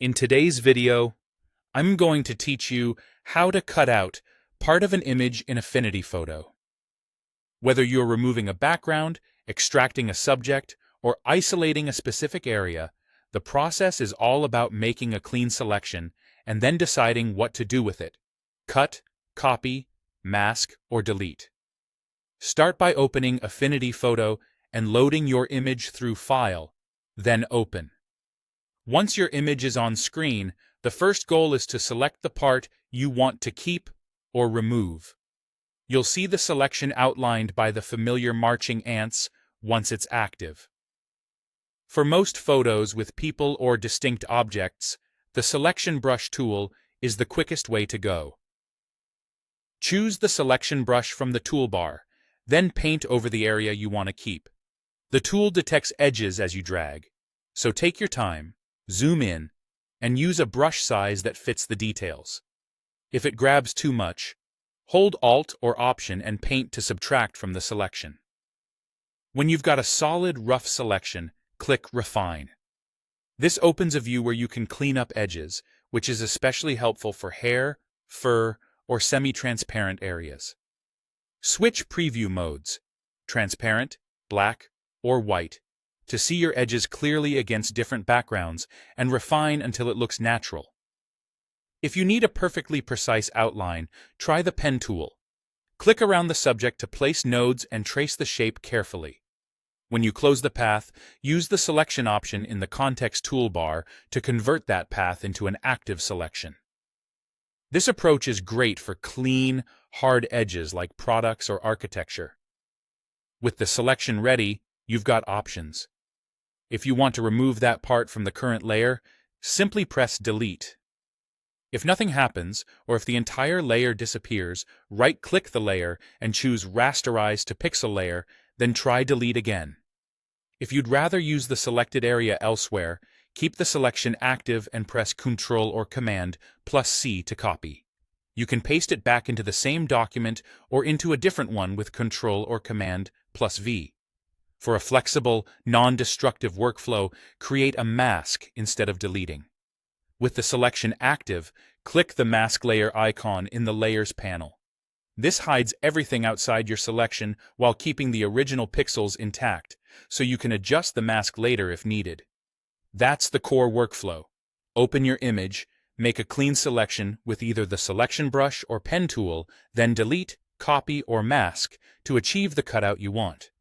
In today's video, I'm going to teach you how to cut out part of an image in Affinity Photo. Whether you're removing a background, extracting a subject, or isolating a specific area, the process is all about making a clean selection and then deciding what to do with it: cut, copy, mask, or delete. Start by opening Affinity Photo and loading your image through File, then Open. Once your image is on screen, the first goal is to select the part you want to keep or remove. You'll see the selection outlined by the familiar marching ants once it's active. For most photos with people or distinct objects, the selection brush tool is the quickest way to go. Choose the selection brush from the toolbar, then paint over the area you want to keep. The tool detects edges as you drag, so take your time, zoom in, and use a brush size that fits the details. If it grabs too much, hold Alt or Option and paint to subtract from the selection. When you've got a solid, rough selection, click Refine. This opens a view where you can clean up edges, which is especially helpful for hair, fur, or semi-transparent areas. Switch preview modes, transparent, black, or white, to see your edges clearly against different backgrounds and refine until it looks natural. If you need a perfectly precise outline, try the pen tool. Click around the subject to place nodes and trace the shape carefully. When you close the path, use the selection option in the context toolbar to convert that path into an active selection. This approach is great for clean, hard edges like products or architecture. With the selection ready, you've got options. If you want to remove that part from the current layer, simply press Delete. If nothing happens, or if the entire layer disappears, right-click the layer and choose Rasterize to Pixel Layer, then try Delete again. If you'd rather use the selected area elsewhere, keep the selection active and press Ctrl or Command plus C to copy. You can paste it back into the same document or into a different one with Ctrl or Command plus V. For a flexible, non-destructive workflow, create a mask instead of deleting. With the selection active, click the mask layer icon in the Layers panel. This hides everything outside your selection while keeping the original pixels intact, so you can adjust the mask later if needed. That's the core workflow. Open your image, make a clean selection with either the selection brush or pen tool, then delete, copy, or mask to achieve the cutout you want.